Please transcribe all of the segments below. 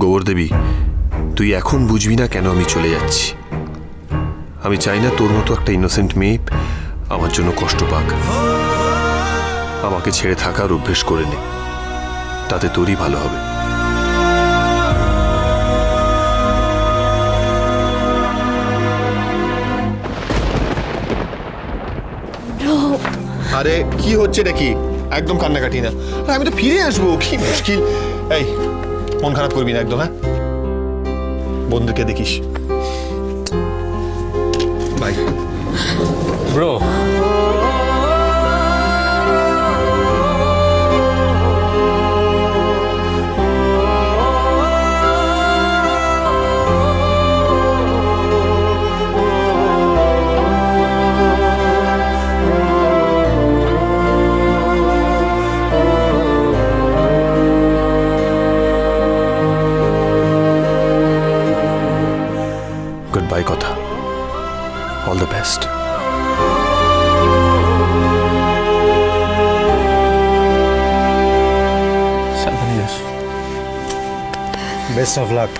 গোবরদেবী, তুই এখন বুঝবি না কেন আমি চলে যাচ্ছি। আমি চাই না তোর মতো একটা ইনোসেন্ট মেয়ে আমার জন্য কষ্ট পাক। আমাকে ছেড়ে থাকার অভ্যেস করে নে, তাতে তোরই ভালো হবে। আরে কি হচ্ছে নাকি? একদম কান্নাকাটি না, আমি তো ফিরে আসবো। কি মুশকিল। এই মন খারাপ করবি না একদম, হ্যাঁ? বন্ধুকে দেখিস। By bro. গুড বাই কথা। All the best. Best of luck.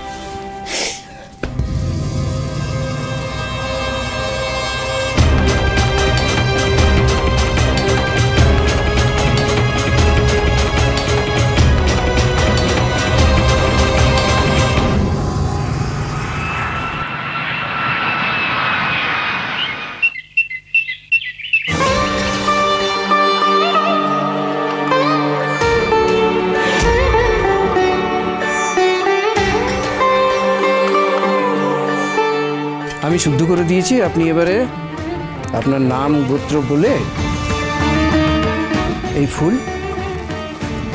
আমি শুদ্ধ করে দিয়েছি, আপনি এবারে আপনার নাম গোত্র বলে এই ফুল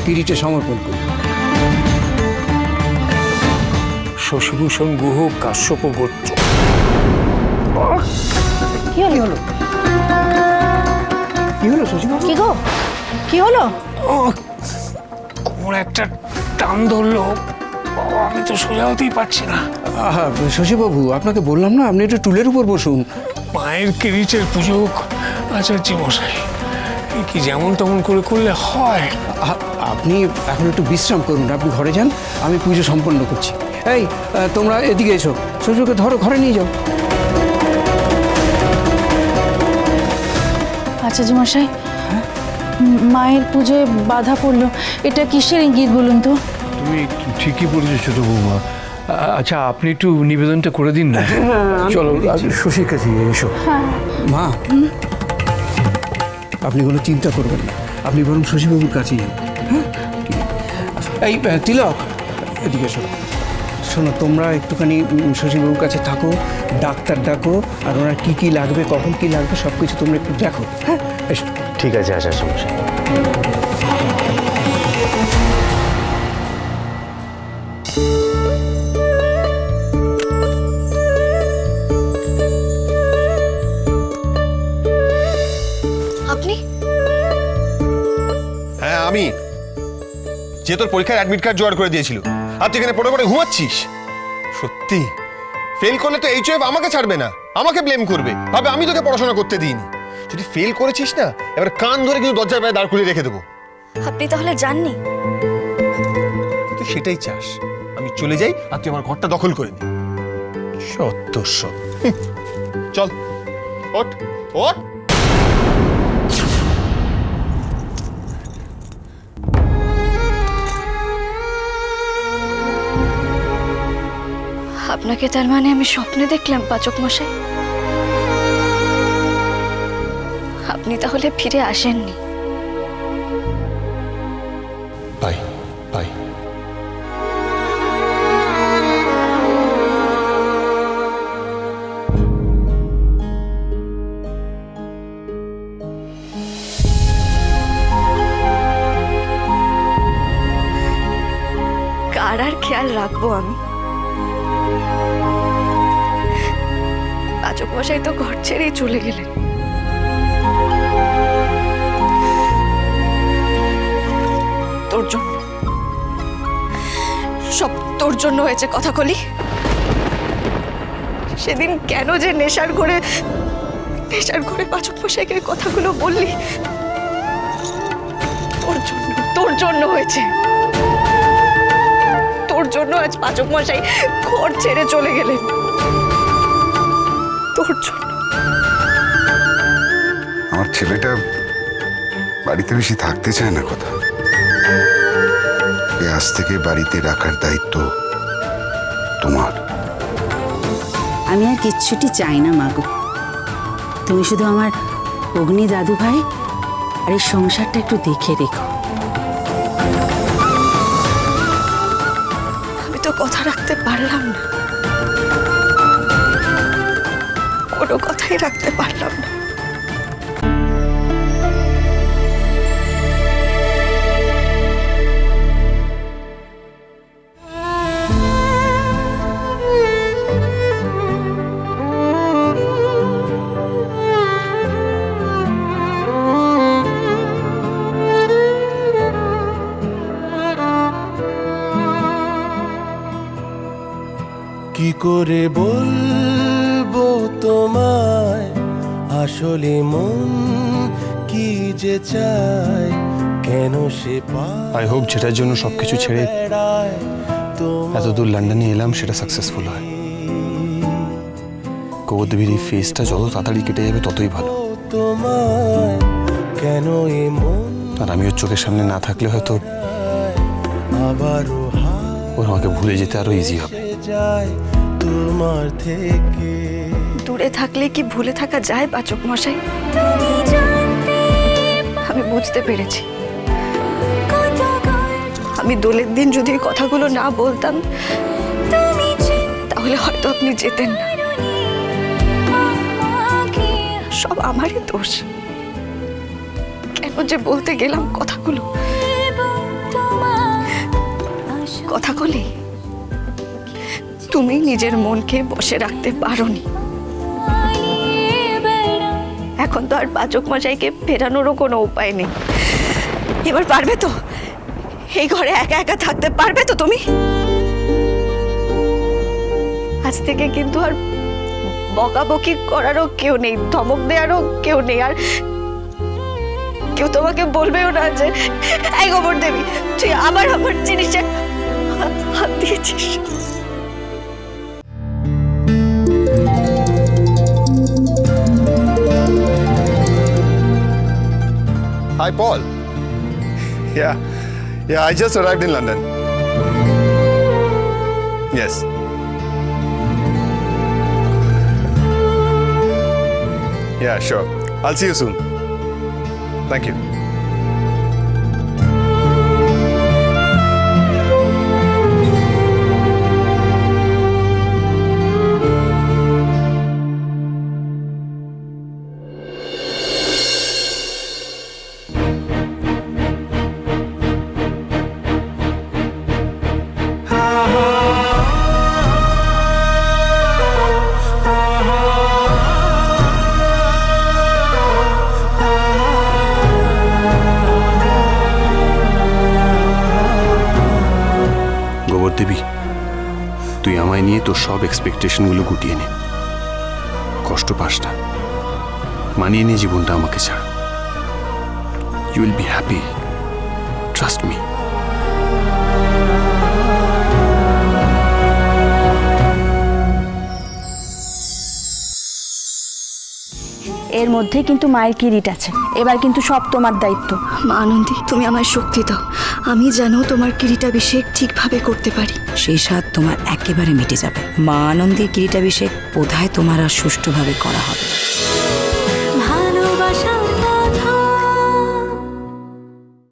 কিরিটে সমর্পণ করুন। শশীভূষণ গুহ কাশ্যপ গোত্র। কি হলো? কি হলো শশীবাবু? কি গো, কি হলো? কোমর একটা টান ধরলো, বাবা, আমি তো সোজা হতেই পারছি না। আহা শশীবাবু, আপনাকে বললাম না আপনি একটু টুলের উপর বসুন। মায়ের কিরিটের পুজো আচার্য মশাই, কি যেমন তেমন করে করলে হয়? আপনি এখন একটু বিশ্রাম করুন, আপনি ঘরে যান, আমি পুজো সম্পন্ন করছি। এই তোমরা এদিকে এসো, শ্বশুরকে ধরো, ঘরে নিয়ে যাও। আচার্য মশাই, মায়ের পুজোয় বাধা পড়লো, এটা কিসের ইঙ্গিত বলুন তো? তুমি ঠিকই বলেছো ছোট বৌমা। আচ্ছা, আপনি একটু নিবেদনটা করে দিন না। চলো শশীর কাছে এসো। মা, আপনি কোনো চিন্তা করবেন না, আপনি বরং শশীবাবুর কাছেই যান। হ্যাঁ, এই তিলক, এদিকে এসো। শোনো, তোমরা একটুখানি শশীবাবুর কাছে থাকো, ডাক্তার ডাকো, আর ওনার কী কী লাগবে, কখন কী লাগবে সব কিছু তোমরা একটু দেখো। হ্যাঁ, এসো। ঠিক আছে, আসার সমস্যা। আপনি? হ্যাঁ আমি। যে তোর পরীক্ষার অ্যাডমিট কার্ড জোগাড় করে দিয়েছিল, আর তুই এখানে পড়ে পড়ে ঘুমাচ্ছিস? সত্যি ফেল করলে তো এইচএফ আমাকে ছাড়বে না, আমাকে ব্লেম করবে, ভাবে আমি তোকে পড়াশোনা করতে দিইনি। যদি ফেল করেছিস না, এবার কান ধরে কিন্তু দরজার বাইরে দাঁড় করিয়ে রেখে দেবো। আপনি তাহলে জাননি? তুই সেটাই চাস আমি চলে যাই আর তুই আমার ঘরটা দখল করে নি। সত্যস্য। চল ওঠ ওঠ। আপনাকে তার মানে আমি স্বপ্নে দেখলাম পাচক মশাই? আপনি তাহলে ফিরে আসেননি? Bye bye. কার আর খেয়াল রাখবো আমি? পাচক মশাই তো ঘর ছেড়েই চলে গেলেন। তোর জন্য, সব তোর জন্য হয়েছে কথা কলি। সেদিন কেন যে নেশার ঘরে পাচক মশাইকে কথাগুলো বললি, তোর জন্য হয়েছে। তোর তোর জন্য আজ পাচক মশাই ঘর ছেড়ে চলে গেলেন, তোর জন্য। আমার ছেলেটা বাড়িতে বেশি থাকতে চায় না কথা। আজ থেকে বাড়িতে রাখার দায়িত্ব তোমার। আমি আর কিচ্ছুটি চাই না মাগো, তুমি শুধু আমার অগ্নি দাদু ভাই আর এই সংসারটা একটু দেখে রেখো। আমি তো কথা রাখতে পারলাম না, কোনো কথাই রাখতে পারলাম না। কি করে বলবো তোমায় আসলে মন কি যে চায়, কেন সে আই হোপ যেটার জন্য সবকিছু ছেড়ে এত দূর লন্ডনে এলাম সেটা সাকসেসফুল হয়। গৌরদেবীর এই ফেসটা যত তাড়াতাড়ি কেটে যাবে ততই ভালো। তোমায় কেন এ মন আর আমি ওর চোখের সামনে না থাকলে হয়তো আবারও ওর আমাকে ভুলে যেতে আরো ইজি হবে। যায় তোমার থেকে। দূরে থাকলে কি ভুলে থাকা যায় পাচক মশাই? আমি বুঝতে পেরেছি, আমি দোলের দিন যদি এই কথাগুলো না বলতাম তাহলে হয়তো আপনি যেতেন না। সব আমারই দোষ, কেন যে বলতে গেলাম কথাগুলো। কথা বলি, তুমি নিজের মনকে বসে রাখতে পারোনি। এখন তো আর পাচক মশাইকে ফেরানোরও কোনো উপায় নেই। এবার পারবে তো? এই ঘরে একা একা থাকতে পারবে তো তুমি? আজ থেকে কিন্তু আর বকাবকি করারও কেউ নেই, ধমক দেওয়ারও কেউ নেই, আর কেউ তোমাকে বলবেও না যে এই গোবর দেবী তুই আবার আমার জিনিসে হাত দিয়েছিস। Hi, Paul. Yeah, I just arrived in London. Yes. Yeah, sure. I'll see you soon. Thank you. দেবী, তুই আমায় নিয়ে তোর সব এক্সপেকটেশনগুলো গুটিয়ে নে। কষ্ট পাস না, মানিয়ে নিয়ে জীবনটা আমাকে ছাড়। You will be happy, trust me. এর মধ্যে কিন্তু মায়ের কিরিট আছে, এবার কিন্তু সব তোমার দায়িত্ব। মা আনন্দী, তুমি আমায় শক্তি দাও, আমি যেন তোমার কিরিটাভিষেক ঠিকভাবে করতে পারি। সেই স্বাদ তোমার একেবারে মিটে যাবে। মা আনন্দের কিরিটাভিষেক বোধহয় তোমার আর সুষ্ঠুভাবে করা হবে।